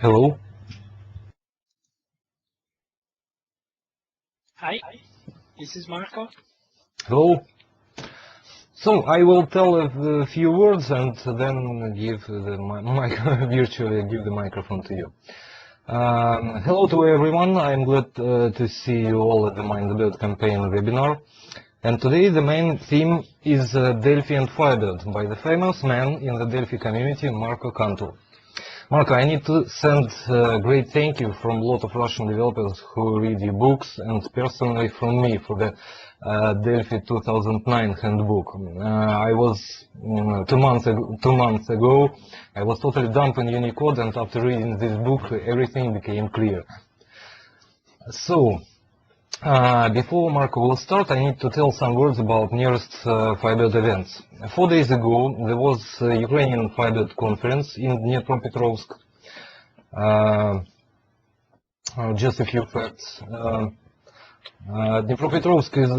Hello. Hi, this is Marco. Hello. So I will tell a few words and then give the virtually give the microphone to you. Hello to everyone. I'm glad to see you all at the Mind the Bird campaign webinar. And today the main theme is Delphi and Firebird by the famous man in the Delphi community, Marco Cantu. Marco, I need to send a great thank you from a lot of Russian developers who read your books, and personally from me for the Delphi 2009 handbook. I was 2 months ago, I was totally dumped in Unicode, and after reading this book, everything became clear. So, before Marco will start, I need to tell some words about nearest Firebird events. 4 days ago, there was a Ukrainian Firebird conference in Dnipropetrovsk. Just a few facts. Dnipropetrovsk is,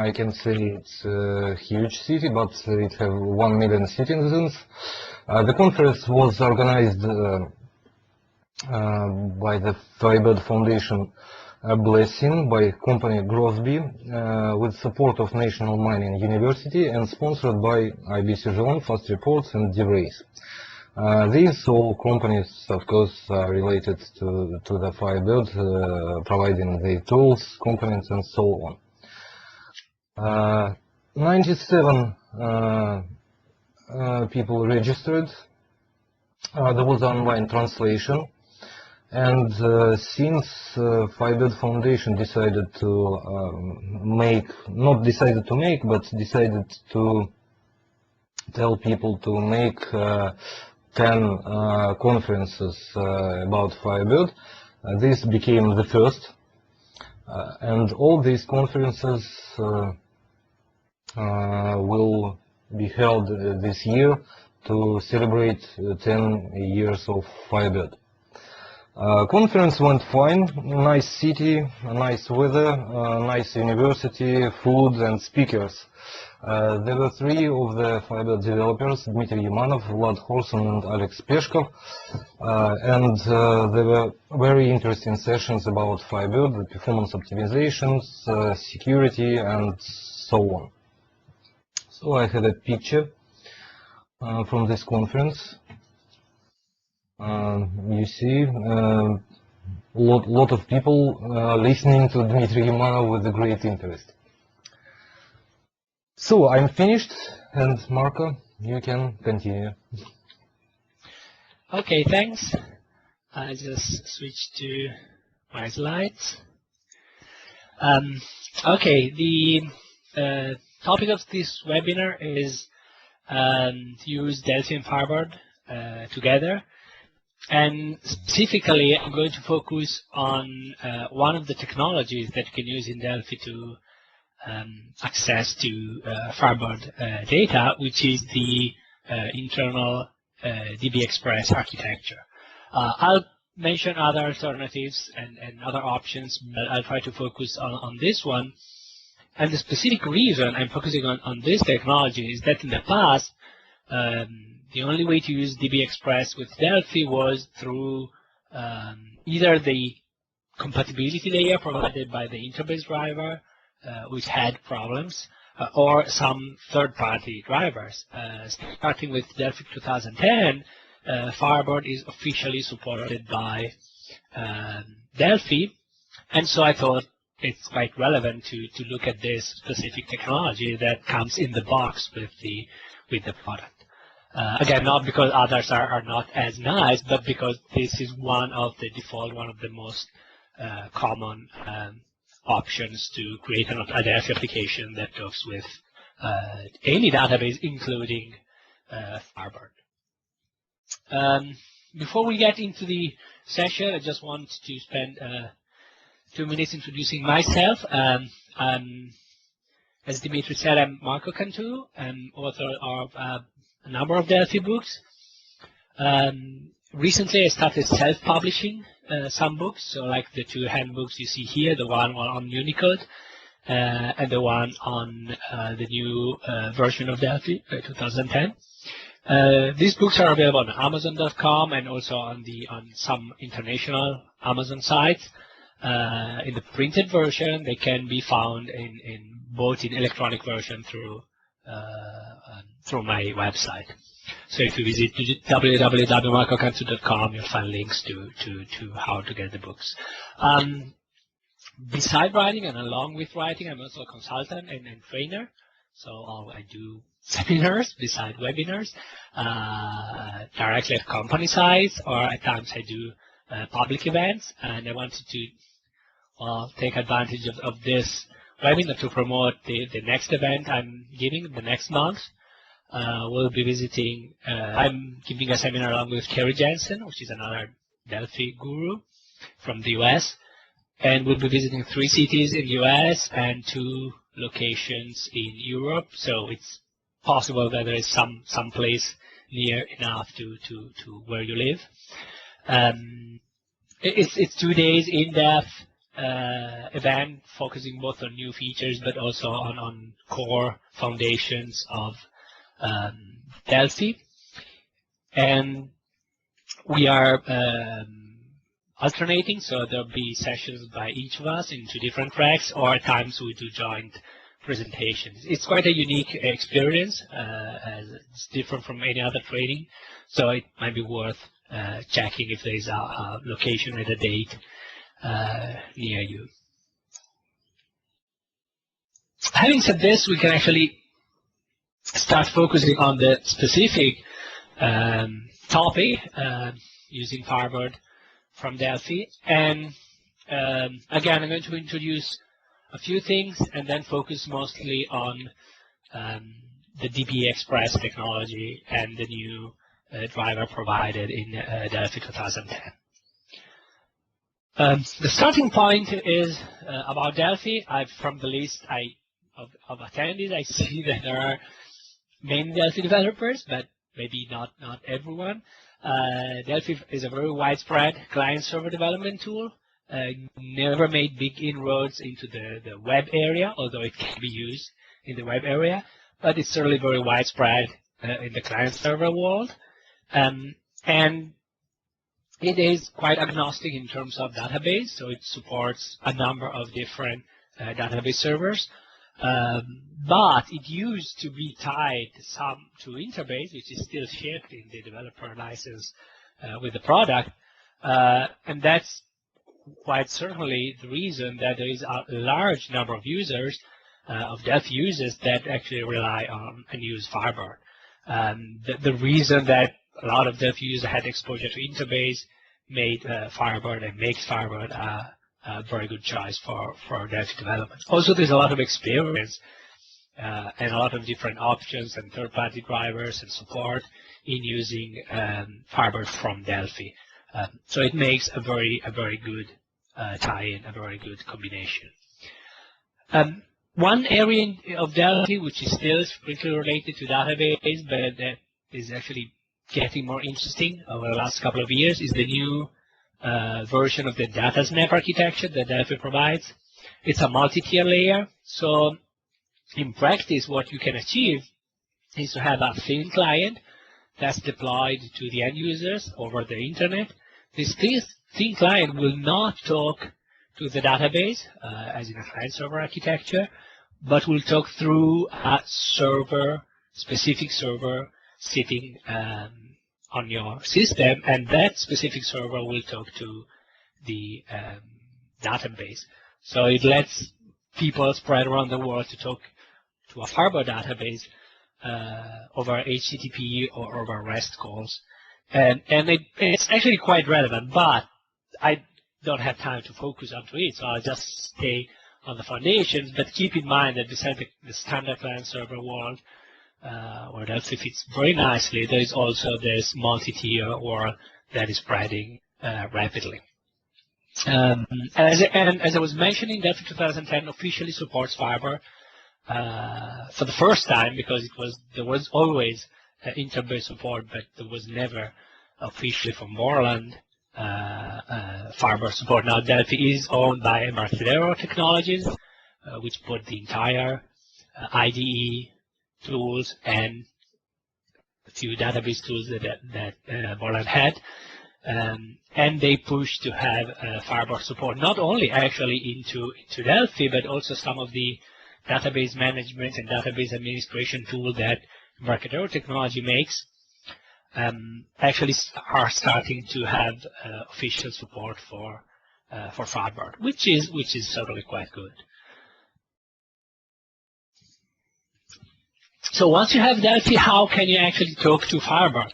I can say, it's a huge city, but it has 1 million citizens. The conference was organized by the Firebird Foundation blessing by company Grosby with support of National Mining University and sponsored by IBC Jelon, Fast Reports and DBX. These all companies, of course, are related to the Firebird, providing the tools, components and so on. 97 people registered. There was online translation. And since Firebird Foundation decided to but decided to tell people to make 10 conferences about Firebird, this became the first. And all these conferences will be held this year to celebrate 10 years of Firebird. Conference went fine, nice city, nice weather, nice university, food and speakers. There were 3 of the Firebird developers, Dmitry Yamanov, Vlad Horson and Alex Peshkov, and there were very interesting sessions about Firebird, the performance optimizations, security and so on. So I had a picture from this conference. You see lot of people listening to Dmitry Yamanov with a great interest. So I'm finished, and Marco, you can continue. Okay, thanks. I just switch to my slides. Okay, the topic of this webinar is to use Delphi and Firebird together. And specifically, I'm going to focus on one of the technologies that you can use in Delphi to access to Firebird data, which is the internal dbExpress architecture. I'll mention other alternatives and other options, but I'll try to focus on this one. And the specific reason I'm focusing on this technology is that in the past, the only way to use dbExpress with Delphi was through either the compatibility layer provided by the interbase driver, which had problems, or some third-party drivers. Starting with Delphi 2010, Firebird is officially supported by Delphi, and so I thought it's quite relevant to look at this specific technology that comes in the box with the product. Again, not because others are not as nice, but because this is one of the default, one of the most common options to create a Delphi application that talks with any database, including Firebird. Before we get into the session, I just want to spend 2 minutes introducing myself. As Dimitri said, I'm Marco Cantu. I'm author of a number of Delphi books. Recently, I started self-publishing some books, so like the 2 handbooks you see here, the one on Unicode and the one on the new version of Delphi, 2010. These books are available on Amazon.com and also on some international Amazon sites. In the printed version, they can be found both in electronic version through my website. So if you visit www.marcocantu.com, you'll find links to how to get the books. Beside writing and along with writing, I'm also a consultant and trainer. So I do seminars beside webinars, directly at company sites, or at times I do public events. And I wanted to take advantage of this webinar to promote the next event I'm giving the next month. We'll be visiting, I'm giving a seminar along with Kerry Jensen, which is another Delphi guru from the US. And we'll be visiting 3 cities in the US and 2 locations in Europe. So it's possible that there is some place near enough to where you live. It's 2 days in-depth event focusing both on new features but also on core foundations of Delphi. And we are alternating, so there'll be sessions by each of us in 2 different tracks, or at times we do joint presentations. It's quite a unique experience, as it's different from any other training, so it might be worth checking if there is a location and a date near you. Having said this, we can actually start focusing on the specific topic using Firebird from Delphi. And again, I'm going to introduce a few things and then focus mostly on the dbExpress technology and the new driver provided in Delphi 2010. The starting point is about Delphi. From the list of attendees, I see that there are many Delphi developers, but maybe not everyone. Delphi is a very widespread client-server development tool. Never made big inroads into the web area, although it can be used in the web area, but it's certainly very widespread in the client-server world. And it is quite agnostic in terms of database, so it supports a number of different database servers. But it used to be tied to Interbase, which is still shipped in the developer license with the product. And that's quite certainly the reason that there is a large number of users, of Delphi users, that actually rely on and use Firebird. The reason that a lot of Delphi users had exposure to Interbase made Firebird and makes Firebird a very good choice for Delphi development. Also, there's a lot of experience and a lot of different options and third-party drivers and support in using Firebird from Delphi. So it makes a very good tie-in, a very good combination. One area of Delphi which is still strictly related to database, but that is actually getting more interesting over the last couple of years, is the new version of the data snap architecture that Delphi provides. It's a multi-tier layer. So in practice, what you can achieve is to have a thin client that's deployed to the end users over the internet. This thin client will not talk to the database, as in a client-server architecture, but will talk through a specific server sitting on your system, and that specific server will talk to the database. So it lets people spread around the world to talk to a Firebird database over HTTP or over REST calls. And it's actually quite relevant, but I don't have time to focus onto it, so I'll just stay on the foundations. But keep in mind that besides the standard client-server world, where Delphi fits very nicely, there is also this multi-tier world that is spreading rapidly. As I was mentioning, Delphi 2010 officially supports Firebird for the first time, because there was always Interbase support, but there was never officially from Borland Firebird support. Now Delphi is owned by Embarcadero Technologies, which put the entire IDE tools and few database tools that Borland had. And they pushed to have Firebird support, not only actually into Delphi, but also some of the database management and database administration tool that Embarcadero technology makes actually are starting to have official support for Firebird, which is certainly quite good. So once you have Delphi, how can you actually talk to Firebird?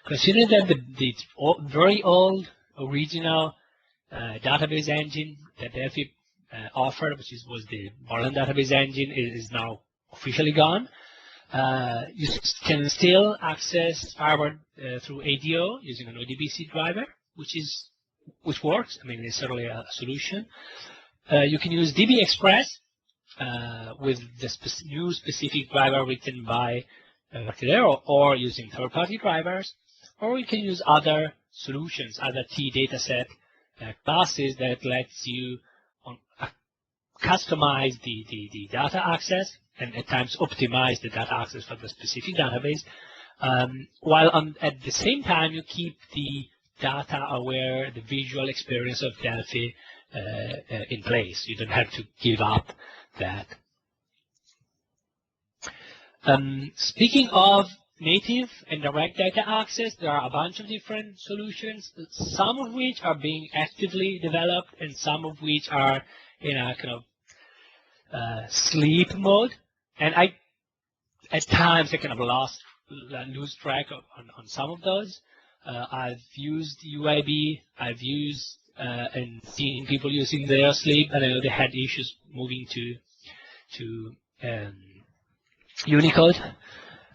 Consider that the very old original database engine that Delphi offered, which was the Borland database engine, is now officially gone. You can still access Firebird through ADO using an ODBC driver, which works. I mean, it's certainly a solution. You can use dbExpress with the new specific driver written by Embarcadero, or using third-party drivers, or you can use other solutions, other T dataset classes that lets you customize the data access and at times optimize the data access for the specific database, while at the same time you keep the data aware, the visual experience of Delphi in place. You don't have to give up that. Speaking of native and direct data access, there are a bunch of different solutions, some of which are being actively developed and some of which are in a kind of sleep mode. And at times I kind of lose track on some of those. I've used UIB, I've used and seen people using their sleep, and I know they had issues moving to Unicode.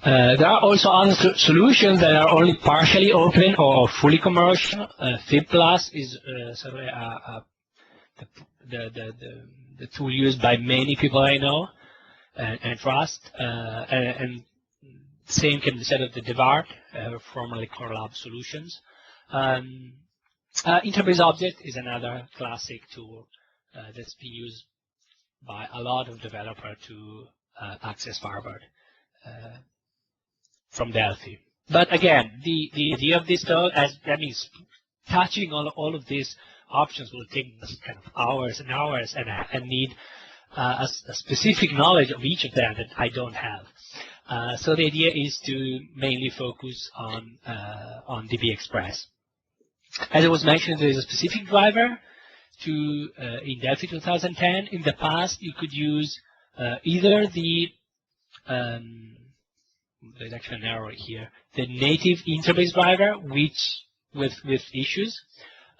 There are also other solutions that are only partially open or fully commercial. Fib+ is certainly the tool used by many people I know and trust. And same can be said of the DBART, formerly Core Lab Solutions. Interbase Object is another classic tool that's being used by a lot of developers to access Firebird from Delphi. But again, the idea of this talk, touching on all of these options will take kind of hours and hours, and need a specific knowledge of each of them that I don't have. So the idea is to mainly focus on dbExpress. As I was mentioning, there is a specific driver in Delphi 2010. In the past, you could use either the there's actually an error here. The native interbase driver, which with issues.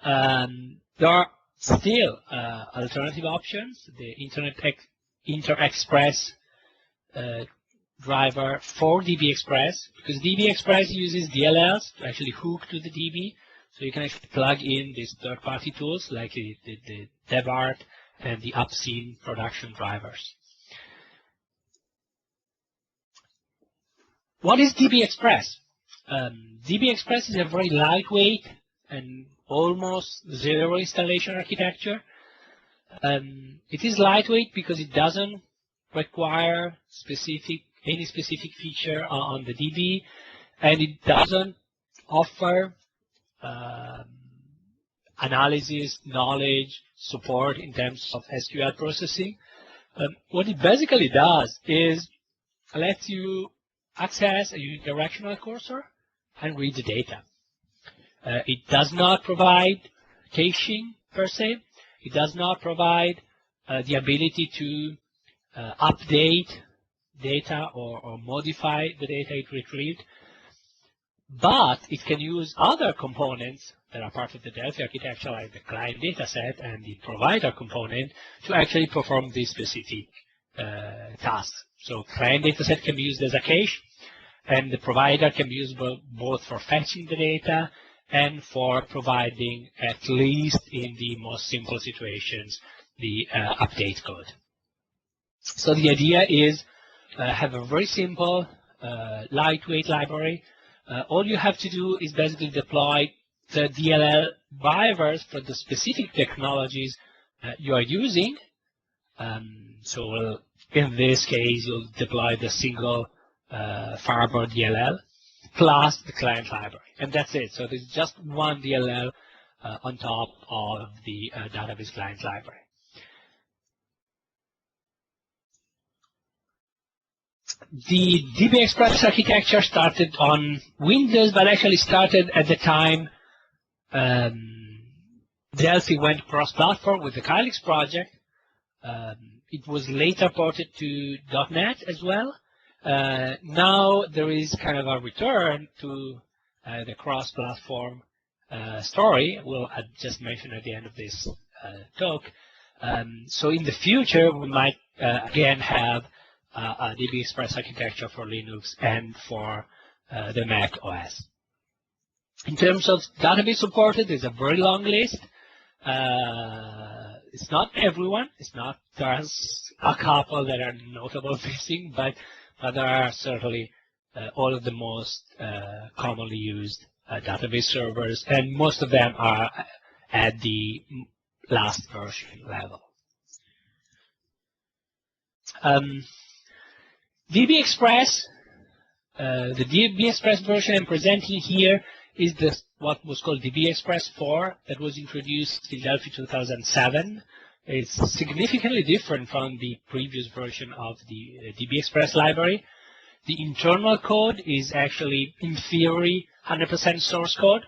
There are still alternative options. The InterExpress driver for dbExpress, because dbExpress uses DLLs to actually hook to the DB. So you can actually plug in these third-party tools like the DevArt and the Obscene production drivers. What is dbExpress? dbExpress is a very lightweight and almost zero installation architecture. It is lightweight because it doesn't require any specific feature on the DB, and it doesn't offer analysis, knowledge, support in terms of SQL processing. What it basically does is lets you access a unidirectional cursor and read the data. It does not provide caching per se. It does not provide the ability to update data or modify the data it retrieved. But it can use other components that are part of the Delphi architecture, like the client dataset and the provider component, to actually perform these specific tasks. So client dataset can be used as a cache, and the provider can be used both for fetching the data and for providing, at least in the most simple situations, the update code. So the idea is have a very simple, lightweight library. All you have to do is basically deploy the DLL drivers for the specific technologies you are using. So in this case, you'll deploy the single Firebird DLL. plus the client library, and that's it. So there's just one DLL on top of the database client library. The dbExpress architecture started on Windows, but actually started at the time Delphi went cross-platform with the Kylix project. It was later ported to .NET as well. Now there is kind of a return to the cross-platform story. Well, I just mentioned at the end of this talk. So in the future, we might again have a dbExpress architecture for Linux and for the Mac OS. In terms of database supported, there's a very long list. It's not everyone. There's a couple that are notable missing, but there are certainly all of the most commonly used database servers, and most of them are at the last version level. dbExpress, the dbExpress version I'm presenting here is what was called dbExpress 4 that was introduced in Delphi 2007. It's significantly different from the previous version of the dbExpress library. The internal code is actually, in theory, 100% source code.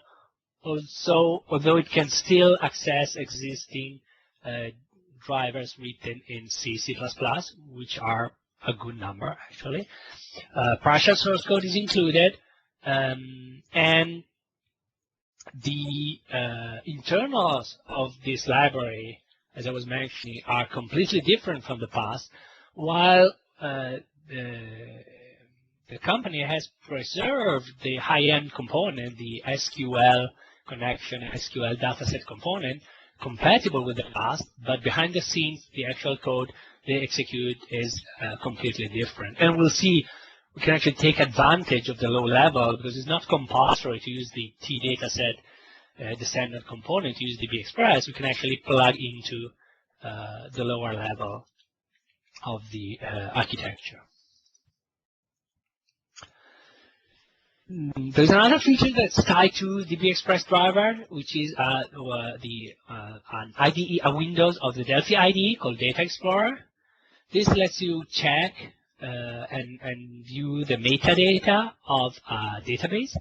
Also, although it can still access existing drivers written in C, C++, which are a good number, actually. Partial source code is included, and the internals of this library, as I was mentioning, are completely different from the past, while the company has preserved the high-end component, the SQL connection, SQL dataset component, compatible with the past, but behind the scenes, the actual code they execute is completely different. And we'll see, we can actually take advantage of the low level because it's not compulsory to use the T dataset, the standard component, to use dbExpress. We can actually plug into the lower level of the architecture. There's another feature that's tied to dbExpress driver, which is an IDE, a Windows of the Delphi IDE called Data Explorer. This lets you check and view the metadata of a database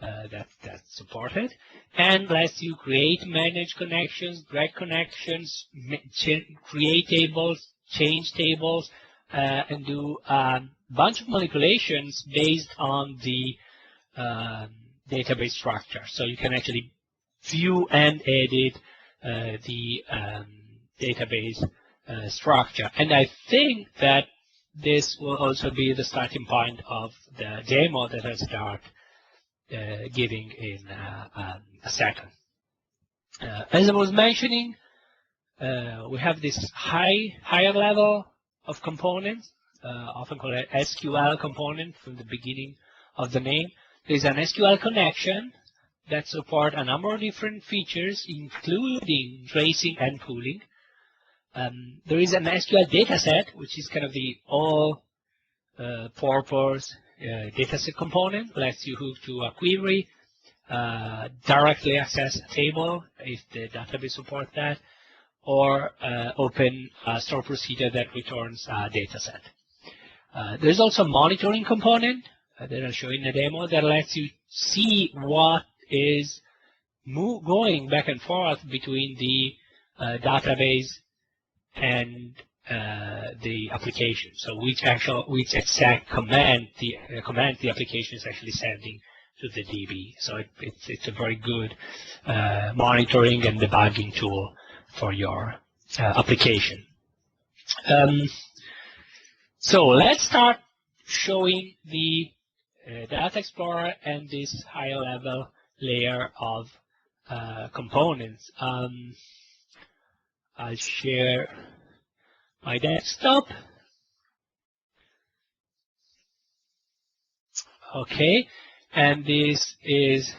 that's supported, and lets you create, manage connections, break connections, create tables, change tables, and do a bunch of manipulations based on the database structure. So you can actually view and edit the database structure. And I think that this will also be the starting point of the demo that I'll start giving in a second. As I was mentioning, we have this higher level of components, often called an SQL component from the beginning of the name. There's an SQL connection that supports a number of different features, including tracing and pooling. There is an SQL dataset, which is kind of the all-purpose dataset component. Lets you hook to a query, directly access a table if the database supports that, or open a store procedure that returns a dataset. There's also a monitoring component that I'll show in the demo that lets you see what is going back and forth between the database and the application. So which exact command the application is actually sending to the DB. So it's a very good monitoring and debugging tool for your application. So let's start showing the Data Explorer and this higher level layer of components. I'll share my desktop. Okay, and this is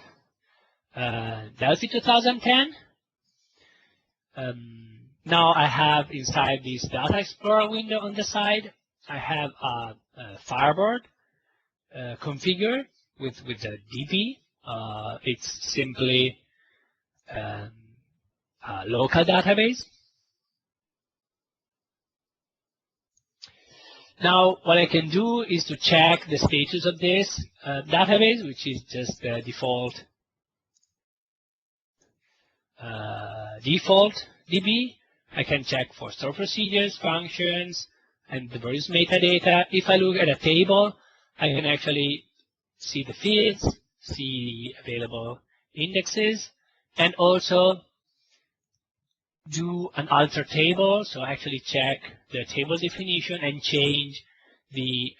Delphi 2010. Now I have inside this Data Explorer window on the side, I have a Firebird configured with the DB. It's simply a local database. Now, what I can do is to check the status of this database, which is just the default DB. I can check for store procedures, functions, and the various metadata. If I look at a table, I can actually see the fields, see available indexes, and also do an alter table, so actually check the table definition and change the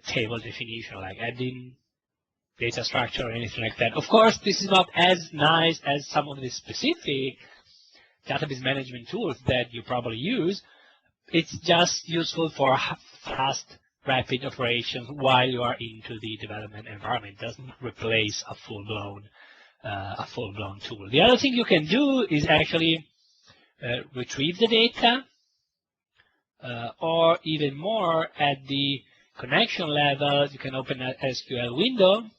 table definition, like adding data structure or anything like that. Of course, this is not as nice as some of the specific database management tools that you probably use. It's just useful for fast, rapid operations while you are into the development environment. It doesn't replace a full-blown tool. The other thing you can do is actually retrieve the data, or even more at the connection level, you can open an SQL window,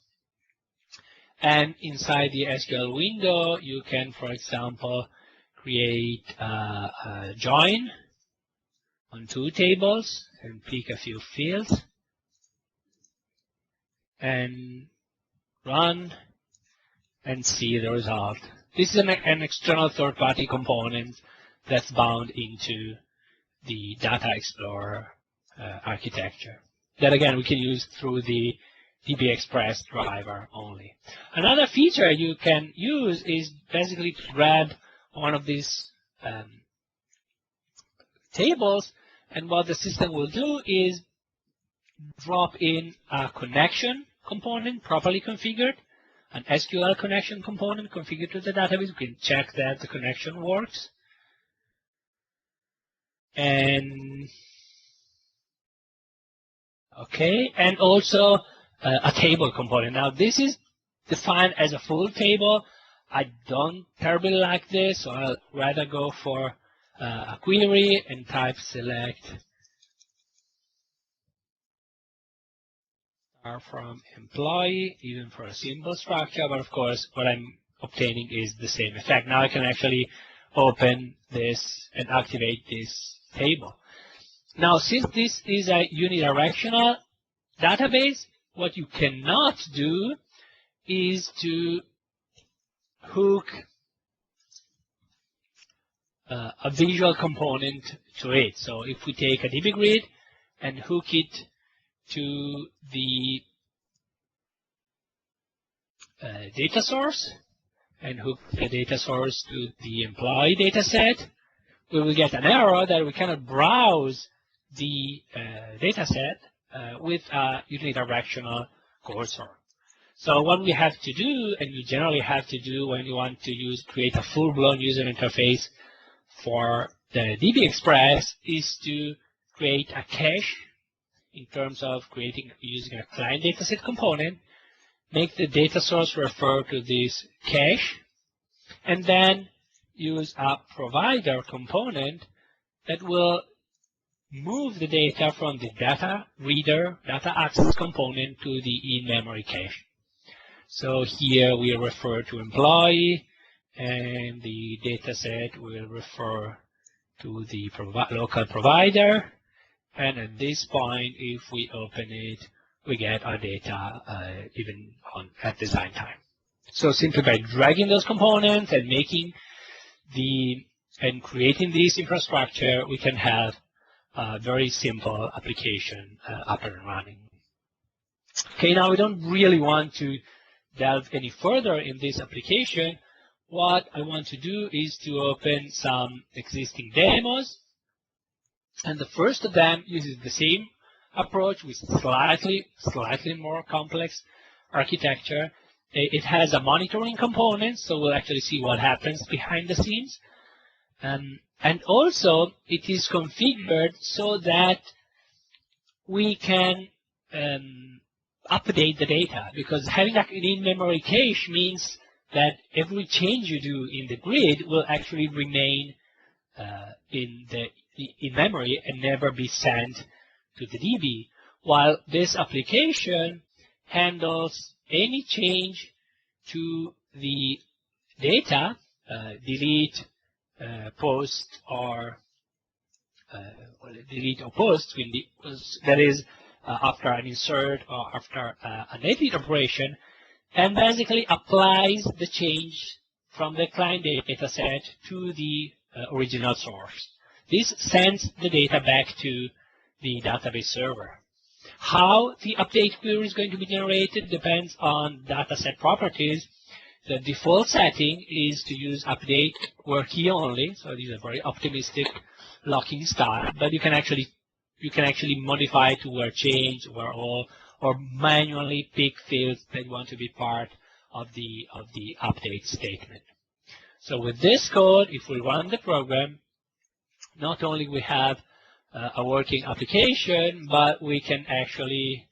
and inside the SQL window, you can, for example, create a join on two tables and pick a few fields and run and see the result. This is an external third-party component that's bound into the Data Explorer architecture. That, again, we can use through the dbExpress driver only. Another feature you can use is basically to grab one of these tables, and what the system will do is drop in a connection component properly configured, an SQL connection component configured to the database. We can check that the connection works. And okay, and also a table component. Now, this is defined as a full table. I don't terribly like this, so I'll rather go for a query and type select from employee, even for a simple structure, but of course what I'm obtaining is the same effect. Now I can actually open this and activate this table. Now, since this is a unidirectional database, what you cannot do is to hook a visual component to it. So if we take a DB grid and hook it to the data source and hook the data source to the employee data set, we will get an error that we cannot browse the data set with a unidirectional cursor. So what we have to do, and you generally have to do when you want to create a full-blown user interface for the dbExpress, is to create a cache in terms of using a client dataset component, make the data source refer to this cache, and then use a provider component that will move the data from the data reader, data access component to the in-memory cache. So here we refer to employee, and the data set will refer to the local provider. And at this point, if we open it, we get our data even at design time. So simply by dragging those components and creating this infrastructure, we can have a very simple application up and running. Okay, now we don't really want to delve any further in this application. What I want to do is to open some existing demos. And the first of them uses the same approach with slightly more complex architecture. It has a monitoring component, so we'll actually see what happens behind the scenes. And also, it is configured so that we can update the data, because having an in-memory cache means that every change you do in the grid will actually remain in memory and never be sent to the DB, while this application handles any change to the data, delete, post, or post, that is after an insert or after an edit operation, and basically applies the change from the client data set to the original source. This sends the data back to the database server. How the update query is going to be generated depends on dataset properties. The default setting is to use update where key only, so these are very optimistic locking style, but you can actually modify to where change, where all, or manually pick fields that want to be part of the update statement. So with this code, if we run the program, not only we have a working application, but we can actually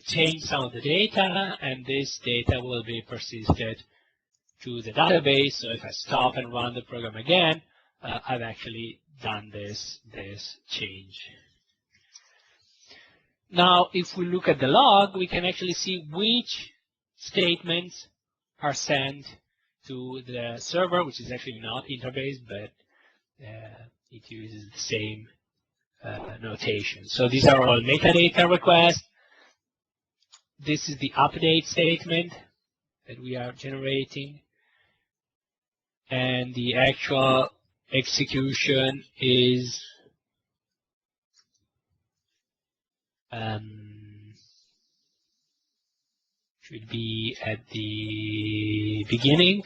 change some of the data, and this data will be persisted to the database. So if I stop and run the program again, I've actually done this change. Now, if we look at the log, we can actually see which statements are sent to the server, which is actually not interbase, but it uses the same notation. So these are all metadata requests. This is the update statement that we are generating. And the actual execution is should be at the beginning.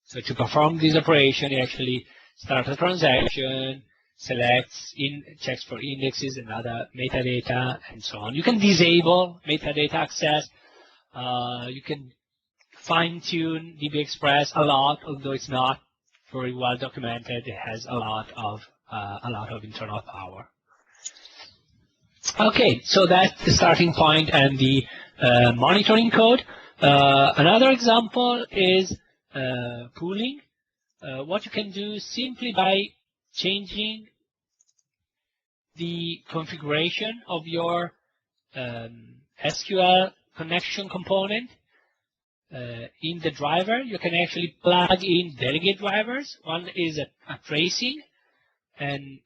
So to perform this operation, it actually starts a transaction, selects, checks for indexes and other metadata, and so on. You can disable metadata access. You can fine-tune dbExpress a lot, although it's not very well documented. It has a lot of internal power. Okay, so that's the starting point and the monitoring code. Another example is pooling. What you can do simply by changing the configuration of your SQL connection component in the driver, you can actually plug in delegate drivers. One is a tracing and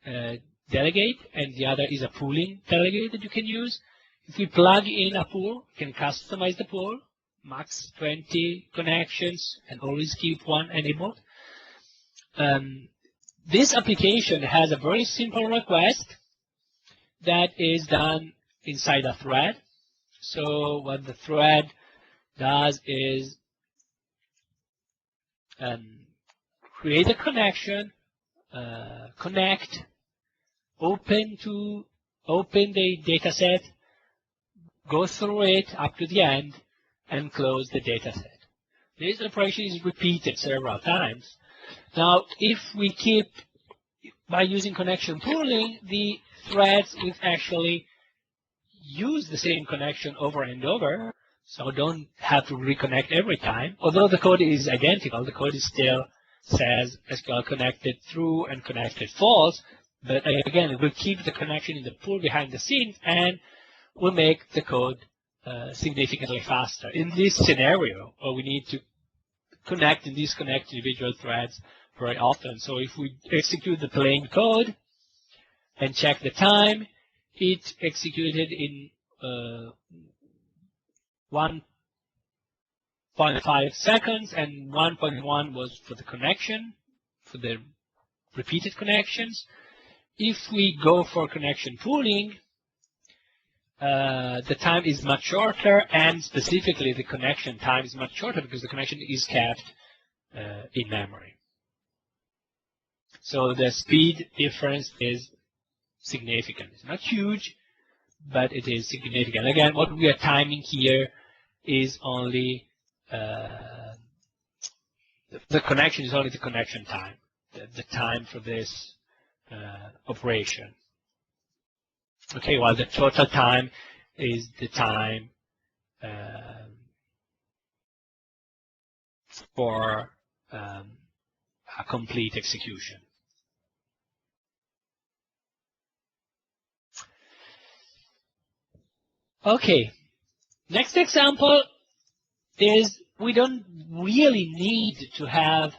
delegate, and the other is a pooling delegate that you can use. If we plug in a pool, you can customize the pool, max 20 connections, and always keep one enabled. This application has a very simple request that is done inside a thread. So what the thread does is create a connection, connect, open the data set, go through it up to the end, and close the data set. This operation is repeated several times. Now, if we keep, by using connection pooling, the threads will actually use the same connection over and over, so don't have to reconnect every time. Although the code is identical, the code is still says SQL connected true and connected false, but again, it will keep the connection in the pool behind the scenes and will make the code significantly faster. In this scenario, we need to connect and disconnect individual threads very often. So if we execute the plain code and check the time, it executed in 1.5 seconds, and 1.1 was for the connection, for the repeated connections. If we go for connection pooling, the time is much shorter, and specifically the connection time is much shorter because the connection is kept in memory. So the speed difference is significant. It's not huge, but it is significant. Again, what we are timing here is only the connection is only the connection time, the time for this operation. Okay, while the total time is the time for a complete execution. Okay, next example is we don't really need to have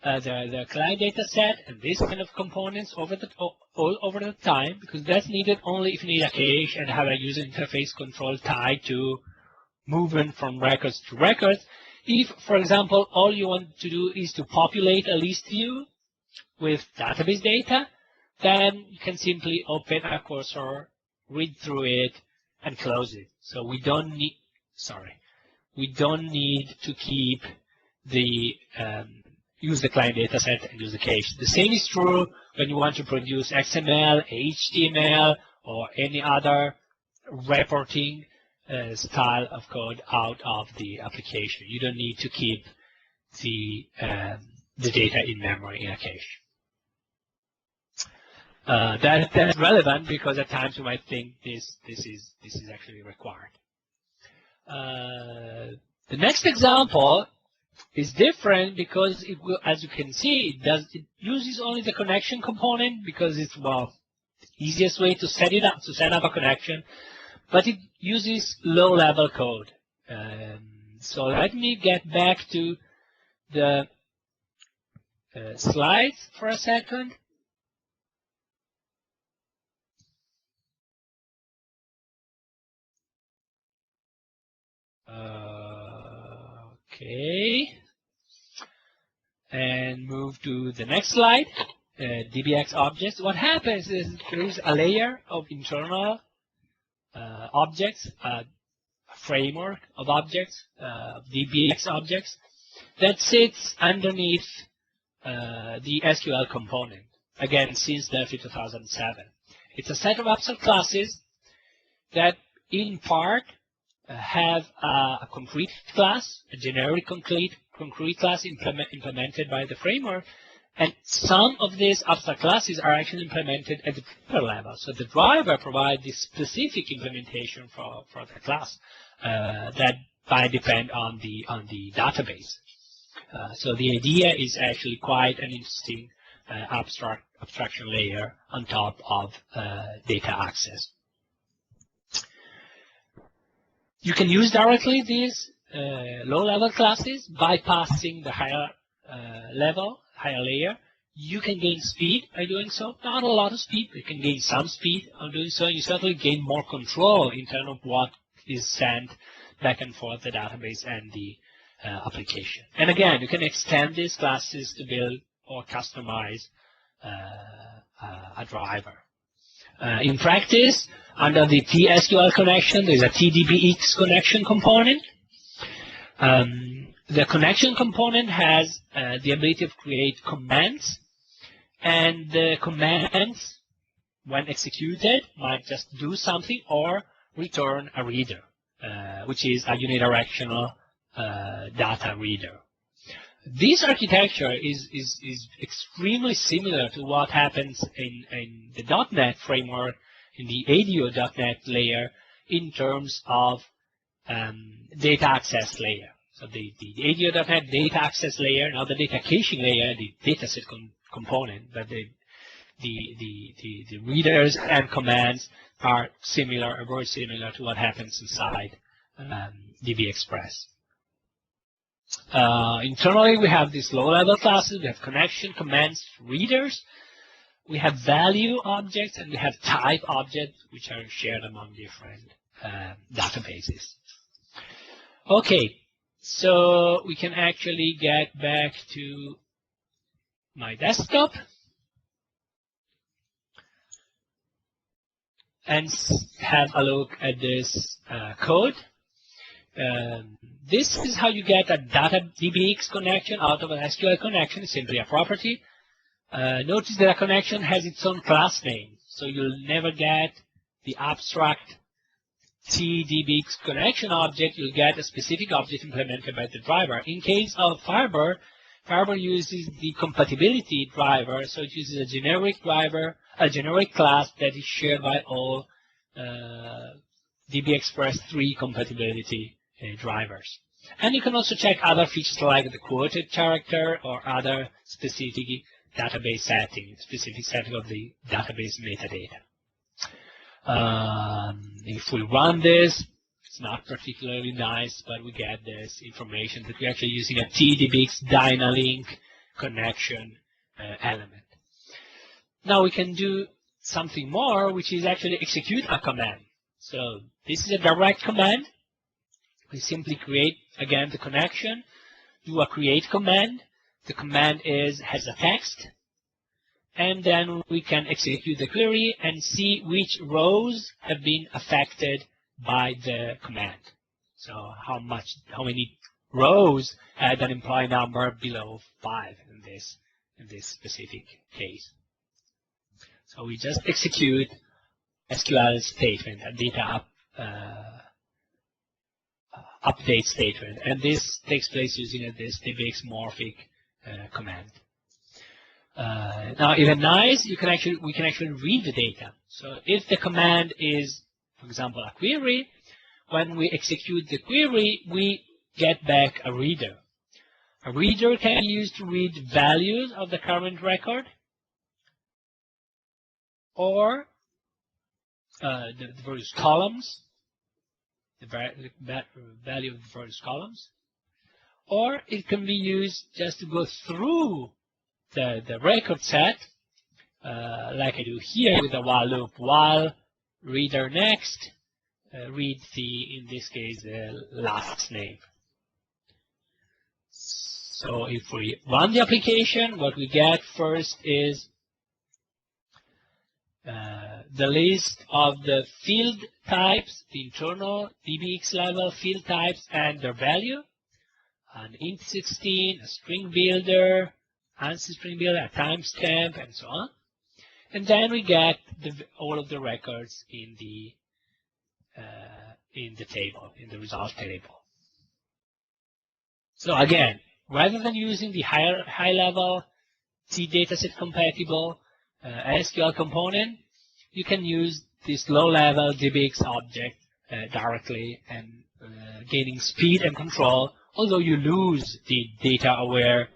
the client data set and this kind of components all over the time, because that's needed only if you need a cache and have a user interface control tied to movement from records to records. If, for example, all you want to do is to populate a list view with database data, then you can simply open a cursor, read through it, and close it. So we don't need to keep the use the client data set and use the cache. The same is true when you want to produce XML, HTML, or any other reporting style of code out of the application. You don't need to keep the data in memory in a cache. That's relevant because at times you might think this is actually required. The next example is different because it will, as you can see, it uses only the connection component because it's the easiest way to set up a connection, but it uses low-level code. So let me get back to the slides for a second. Okay, and move to the next slide, DBX Objects. What happens is there is a layer of internal objects, a framework of objects, DBX Objects, that sits underneath the SQL component, again, since Delphi 2007. It's a set of abstract classes that, in part, have a concrete class, a generic concrete class implemented by the framework, and some of these abstract classes are actually implemented at the driver level. So the driver provides the specific implementation for the class that might depend on the database. So the idea is actually quite an interesting abstraction layer on top of data access. You can use directly these low-level classes, bypassing the higher layer. You can gain speed by doing so. Not a lot of speed, but you can gain some speed on doing so. You certainly gain more control in terms of what is sent back and forth the database and the application. And again, you can extend these classes to build or customize a driver. In practice, under the TSQL connection, there's a TDBX connection component. The connection component has the ability to create commands, and the commands, when executed, might just do something or return a reader, which is a unidirectional data reader. This architecture is extremely similar to what happens in the .NET framework, in the ADO.NET layer, in terms of data access layer. So the ADO.NET data access layer, not the data caching layer, the dataset component, but the readers and commands are similar, or very similar to what happens inside dbExpress. Internally, we have these low-level classes. We have connection, commands, readers. We have value objects, and we have type objects, which are shared among different databases. Okay, so we can actually get back to my desktop and have a look at this code. This is how you get a DBX connection out of an SQL connection. It's simply a property. Notice that a connection has its own class name, so you'll never get the abstract TDBX connection object. You'll get a specific object implemented by the driver. In case of Firebird, Firebird uses the compatibility driver, so it uses a generic driver, a generic class that is shared by all dbExpress 3 compatibility drivers. And you can also check other features like the quoted character or other specific database setting, specific setting of the database metadata. If we run this, it's not particularly nice, but we get this information that we're actually using a TDBX Dynalink connection element. Now we can do something more, which is actually execute a command. So this is a direct command. We simply create, again, the connection, do a create command. The command has a text, and then we can execute the query and see which rows have been affected by the command. So how many rows had an employee number below 5 in this specific case. So we just execute SQL statement, a data update statement, and this takes place using this dbX morphic command. Now, even nice, we can actually read the data. So if the command is, for example, a query, when we execute the query, we get back a reader. A reader can be used to read values of the current record, or the various columns, the value of the various columns, or it can be used just to go through the record set, like I do here with the while loop, while reader next, read the, in this case, the last name. So if we run the application, what we get first is the list of the field types, the internal DBX level field types and their value, an int 16, a string builder, ANSI string builder, a timestamp, and so on. And then we get all of the records in the table, in the result table. So again, rather than using the high level C dataset compatible SQL component, you can use this low level DBX object directly and gaining speed and control, although you lose the data aware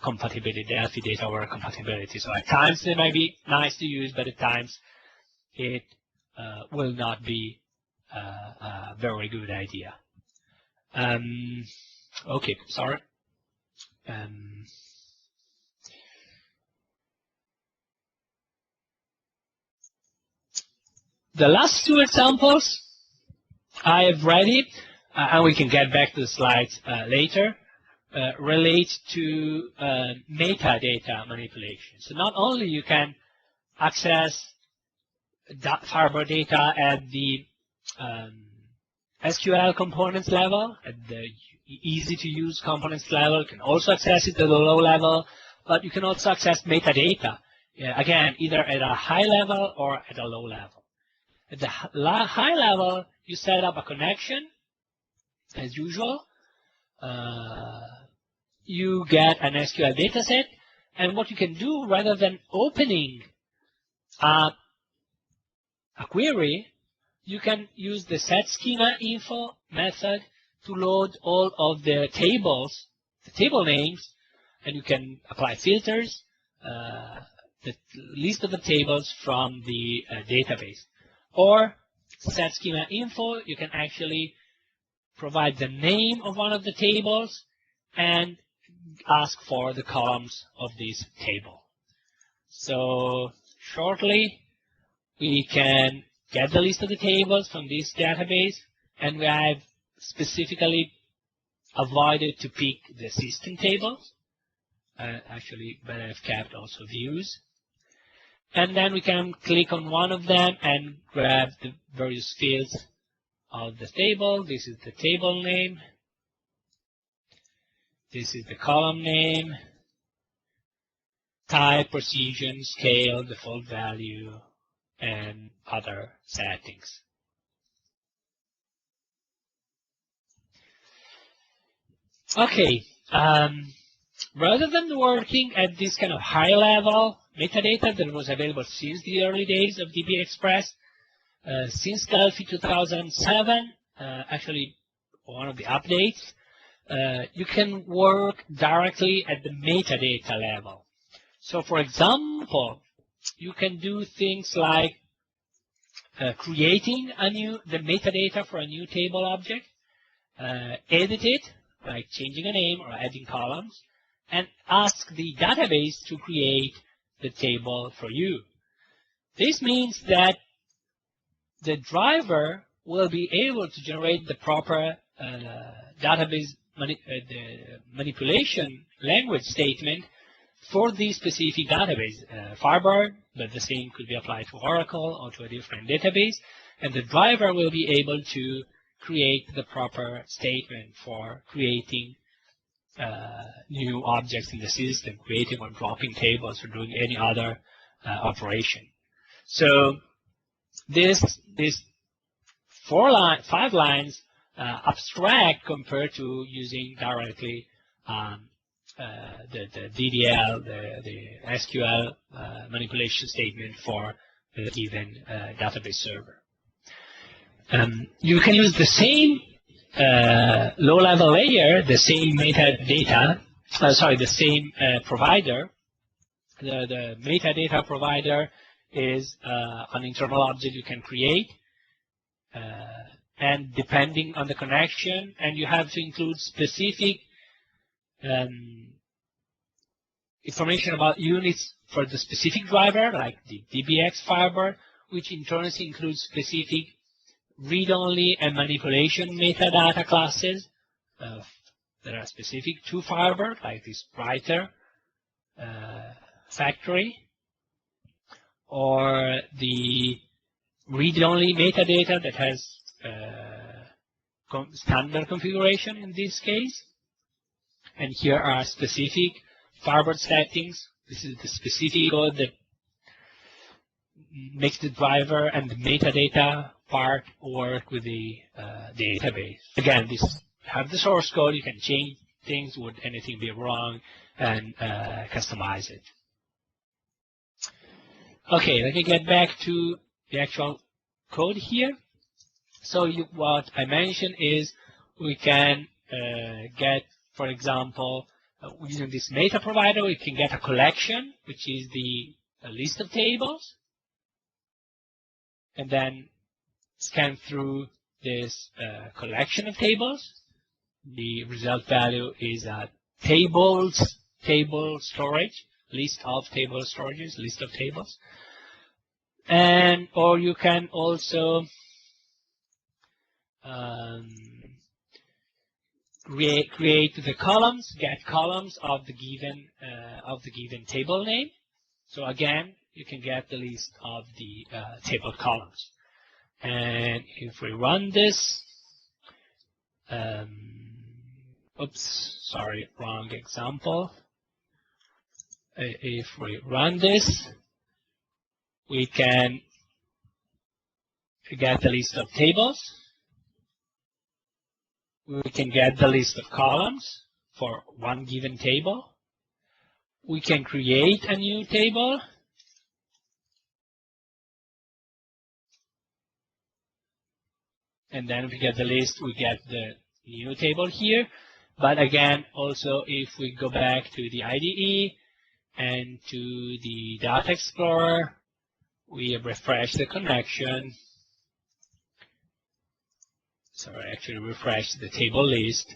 compatibility, Delphi data aware compatibility. So at times it might be nice to use, but at times it will not be a very good idea. Okay, sorry. The last two examples I have ready, and we can get back to the slides later, relate to metadata manipulation. So not only you can access Firebird data at the SQL components level, at the easy-to-use components level, you can also access it at a low level, but you can also access metadata, again, either at a high level or at a low level. At the high level, you set up a connection, as usual. You get an SQL dataset, and what you can do, rather than opening a query, you can use the setSchemaInfo method to load all of the tables, the table names, and you can apply filters, the list of the tables from the database. Or setSchemaInfo, you can actually provide the name of one of the tables and ask for the columns of this table. So shortly, we can get the list of the tables from this database, and we have specifically avoided to pick the system tables, actually, but I've kept also views. And then we can click on one of them and grab the various fields of the table. This is the table name. This is the column name, type, precision, scale, default value, and other settings. Okay, rather than working at this kind of high-level metadata that was available since the early days of dbExpress, since Delphi 2007, actually one of the updates, you can work directly at the metadata level. So for example, you can do things like creating the metadata for a new table object, edit it, like changing a name or adding columns, and ask the database to create the table for you. This means that the driver will be able to generate the proper database manipulation language statement for the specific database, Firebird, but the same could be applied to Oracle or to a different database, and the driver will be able to create the proper statement for creating new objects in the system, creating or dropping tables or doing any other operation. So this 5 lines abstract compared to using directly the DDL, the SQL manipulation statement for the given database server. You can use the same low-level layer, the same metadata, the same provider. The metadata provider is an internal object you can create, and depending on the connection, and you have to include specific information about units for the specific driver, like the DBX Firebird, which in turn includes specific read-only and manipulation metadata classes that are specific to Firebird, like this writer factory, or the read-only metadata that has standard configuration in this case. And here are specific Firebird settings. This is the specific code that makes the driver and the metadata part work with the database. Again, this have the source code. You can change things, would anything be wrong, and customize it. Okay, let me get back to the actual code here. So what I mentioned is we can get, for example, using this meta provider, we can get a collection, which is the list of tables, and then scan through this collection of tables. The result value is a table storage, list of table storages, list of tables. And or you can also create the columns, get columns of the given table name. So again, you can get the list of the table columns. And if we run this, oops, sorry, wrong example. If we run this, we can get the list of tables. We can get the list of columns for one given table. We can create a new table. And then we get the list, we get the new table here. But again, also if we go back to the IDE and to the Data Explorer, we refresh the connection. Sorry, actually refresh the table list.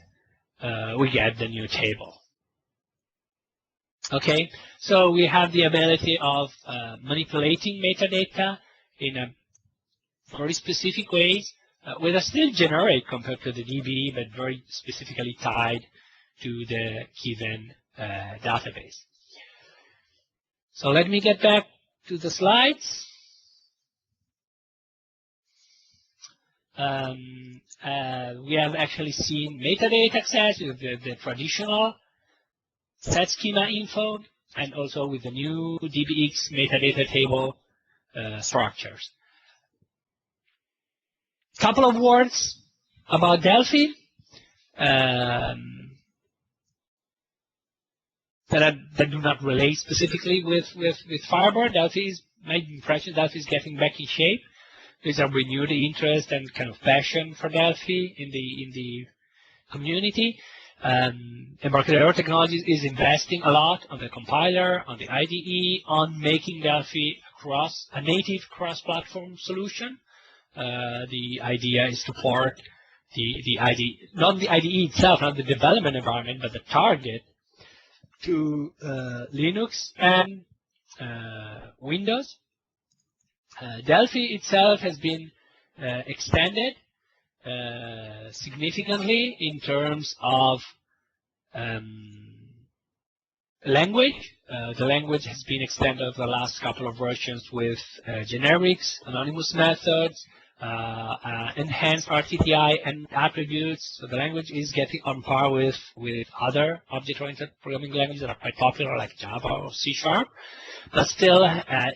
We get the new table. Okay, so we have the ability of manipulating metadata in a very specific ways, with a still generic compared to the DB, but very specifically tied to the given database. So let me get back to the slides. We have actually seen metadata access with the traditional set schema info, and also with the new DBX metadata table structures. Couple of words about Delphi that do not relate specifically with Firebird. Delphi is, my impression, Delphi is getting back in shape. There's a renewed interest and kind of passion for Delphi in the community. Embarcadero Technologies is investing a lot on the compiler, on the IDE, on making Delphi a native cross-platform solution. the idea is to port the IDE, not the IDE itself, not the development environment, but the target to Linux and Windows. Delphi itself has been extended significantly in terms of language. The language has been extended over the last couple of versions with generics, anonymous methods, enhanced RTTI and attributes. So the language is getting on par with other object-oriented programming languages that are quite popular, like Java or C#, but still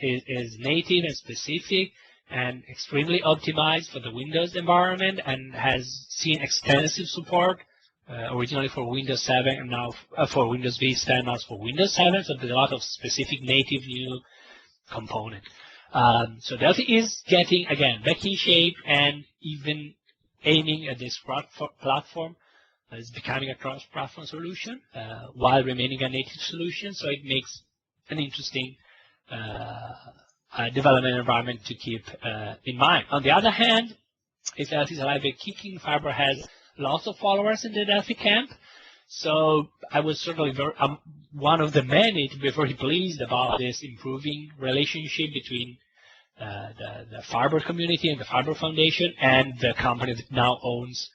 is native and specific and extremely optimized for the Windows environment, and has seen extensive support originally for Windows 7 and now for Windows Vista and now for Windows 7. So there's a lot of specific native new component. So Delphi is getting, again, back in shape and even aiming at this platform. It's becoming a cross-platform solution while remaining a native solution. So it makes an interesting development environment to keep in mind. On the other hand, if Delphi is alive and kicking, Firebird has lots of followers in the Delphi camp. So I was certainly one of the many to be very pleased about this improving relationship between the Firebird community and the Firebird Foundation and the company that now owns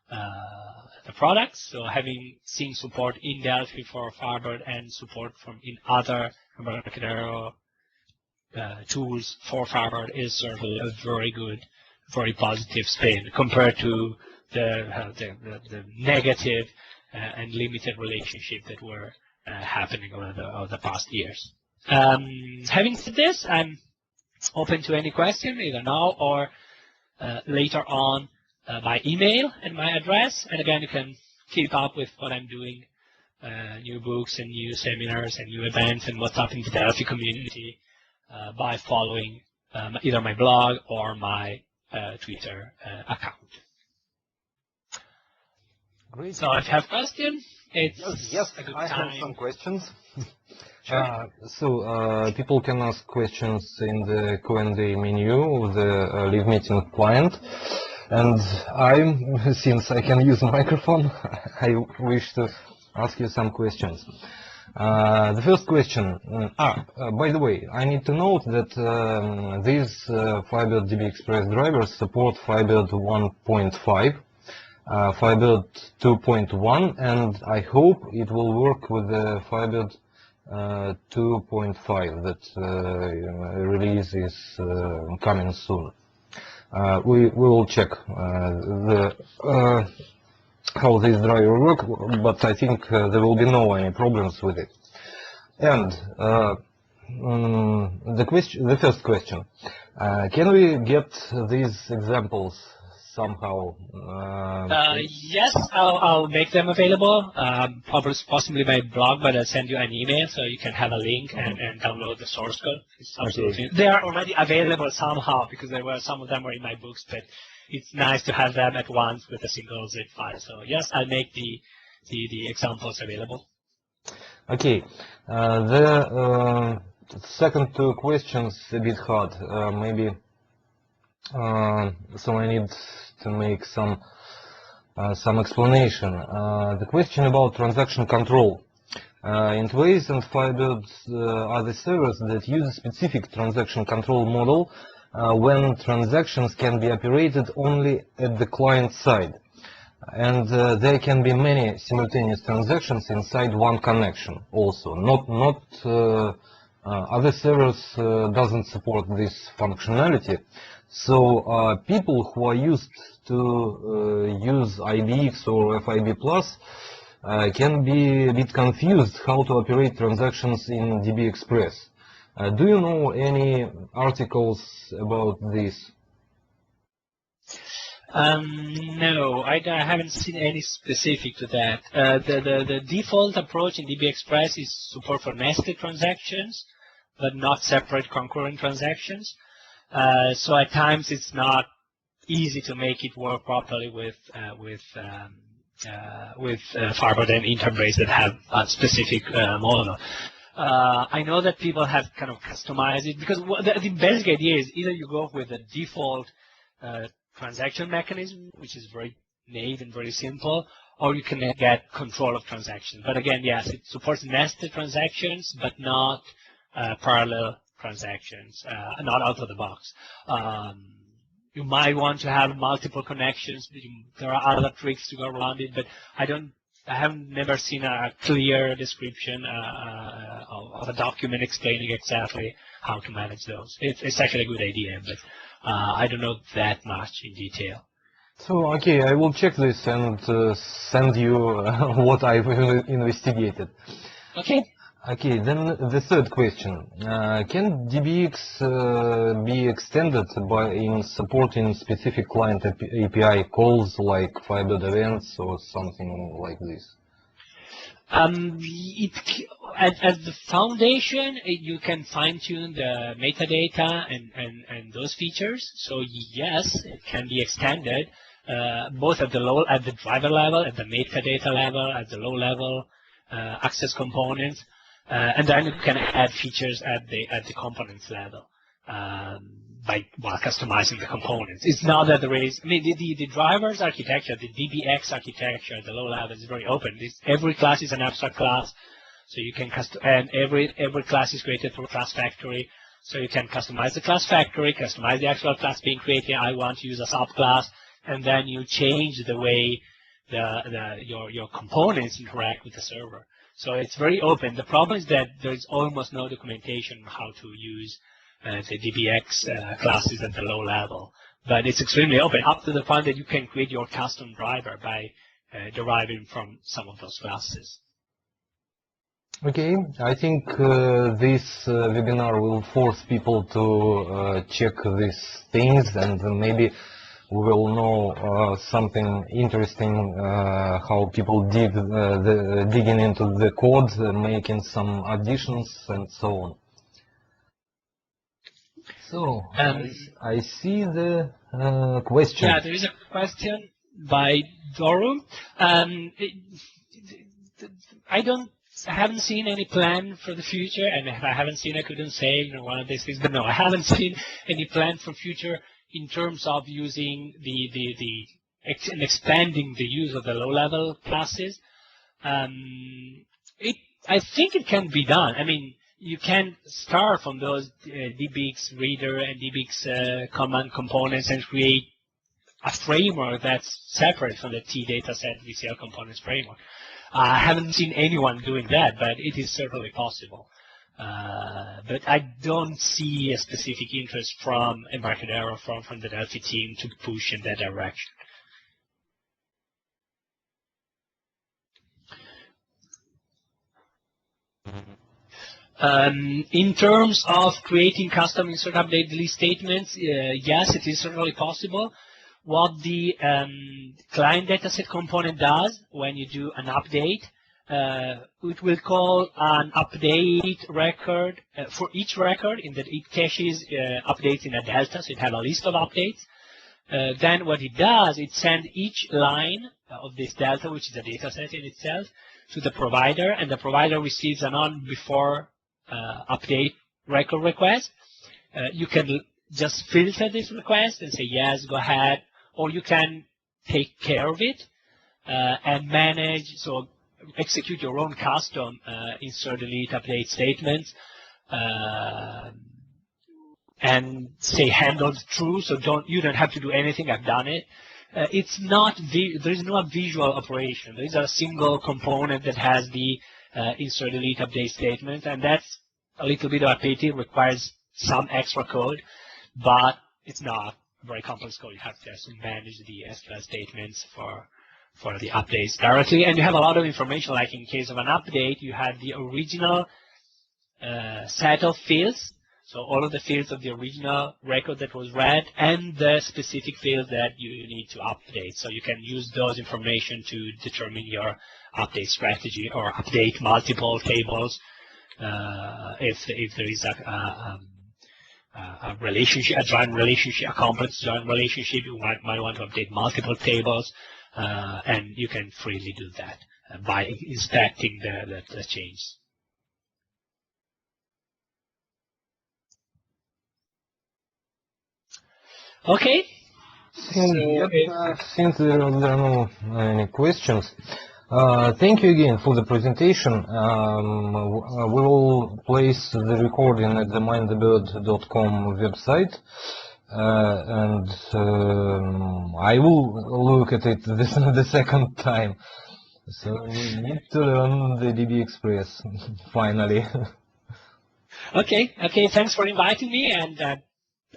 the products. So having seen support in Delphi for Firebird and support from in other Embarcadero tools for Firebird is certainly a very good, very positive spin compared to the negative and limited relationship that were happening over the past years. Having said this, I'm open to any question, either now or later on by email and my address. And again, you can keep up with what I'm doing, new books and new seminars and new events and what's up in the Delphi community by following either my blog or my Twitter account. Great. So if you have questions, it's yes, a good I time. have some questions. Sure. So people can ask questions in the Q&A menu of the Live Meeting client. And since I can use microphone, I wish to ask you some questions. The first question, by the way, I need to note that these Firebird dbExpress drivers support Firebird 1.5, Firebird 2.1, and I hope it will work with the Firebird 2.5 that release is coming soon. We will check how this driver works, but I think there will be no any problems with it. And the first question, can we get these examples somehow? Yes, I'll make them available, possibly by blog, but I'll send you an email so you can have a link and download the source code. It's absolutely, they are already available somehow because some of them were in my books, but it's nice to have them at once with a single zip file. So yes, I'll make the examples available. Okay. The second two questions a bit hard. Maybe so I need to make some explanation. The question about transaction control. Enterprise and Firebird are the servers that use a specific transaction control model when transactions can be operated only at the client side. And there can be many simultaneous transactions inside one connection also. Not other servers doesn't support this functionality. So people who are used to use IBX or FIB Plus can be a bit confused how to operate transactions in dbExpress. Do you know any articles about this? No, I haven't seen any specific to that. The default approach in dbExpress is support for nested transactions, but not separate concurrent transactions. So at times it's not easy to make it work properly with Firebird and Enterprise that have a specific model. I know that people have kind of customized it because the basic idea is either you go with the default transaction mechanism, which is very naive and very simple, or you can get control of transactions. But again, yes, it supports nested transactions, but not parallel transactions, not out of the box. You might want to have multiple connections. There are other tricks to go around it, but I haven't never seen a clear description of a document explaining exactly how to manage those. It's actually a good idea, but I don't know that much in detail. So, okay, I will check this and send you what I've investigated. Okay. Okay, then the third question. Can DBX be extended in supporting specific client API calls like Firebird events or something like this? As the foundation, you can fine-tune the metadata and those features. So yes, it can be extended both at the driver level, at the metadata level, at the low level access components. And then you can add features at the components level by customizing the components. It's not that there is. I mean, the drivers architecture, the DBX architecture at the low level is very open. Every class is an abstract class, so you can and every class is created through class factory. So you can customize the class factory, customize the actual class being created. I want to use a subclass, and then you change the way your components interact with the server. So it's very open. The problem is that there's almost no documentation on how to use the DBX classes at the low level. But it's extremely open, up to the point that you can create your custom driver by deriving from some of those classes. Okay, I think this webinar will force people to check these things, and maybe we will know something interesting, how people digging into the code, making some additions and so on. So, I see the question. Yeah, there is a question by Doru. I haven't seen any plan for the future, and if I haven't seen, I couldn't say one of these things. But no, I haven't seen any plan for future in terms of using and expanding the use of the low-level classes. I think it can be done. I mean, you can start from those DBX reader and DBX command components and create a framework that's separate from the T dataset VCL components framework. I haven't seen anyone doing that, but it is certainly possible. But I don't see a specific interest from Embarcadero, from the Delphi team to push in that direction. In terms of creating custom insert, update, delete statements, yes, it is certainly possible. What the client dataset component does when you do an update, it will call an update record for each record, in that it caches updates in a delta, so it has a list of updates. Then what it does, it sends each line of this delta, which is a dataset in itself, to the provider, and the provider receives an on before update record request. You can just filter this request and say, yes, go ahead, or you can take care of it and manage, so execute your own custom insert, delete, update statements and say handled true, so you don't have to do anything, I've done it. It's not, there is no visual operation. There is a single component that has the insert, delete, update statement, and that's a little bit of a pity, requires some extra code, but it's not very complex code. You have to manage the SQL statements for the updates directly, and you have a lot of information. Like in case of an update, you have the original set of fields, so all of the fields of the original record that was read, and the specific fields that you need to update. So you can use those information to determine your update strategy or update multiple tables if there is a relationship, a joint relationship, a complex joint relationship. You might want to update multiple tables, and you can freely do that by inspecting the change. Okay, Since there are no any questions, thank you again for the presentation. We will place the recording at the mindthebird.com website, and I will look at it the second time. So we need to learn the dbExpress finally. Okay. Thanks for inviting me, and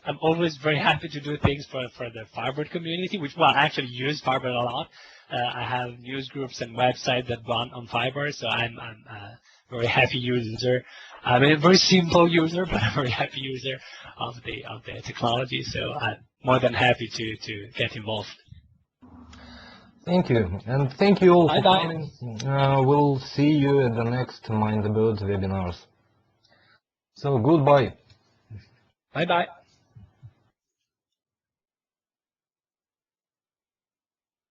I'm always very happy to do things for the Firebird community, which, well, I actually use Firebird a lot. I have news groups and websites that run on Firebird, so I'm a very happy user. I'm a very simple user, but a very happy user of the technology. So I'm more than happy to get involved. Thank you, and thank you all for Bye-bye. coming. We'll see you at the next Mind the Bird webinars. So goodbye. Bye-bye.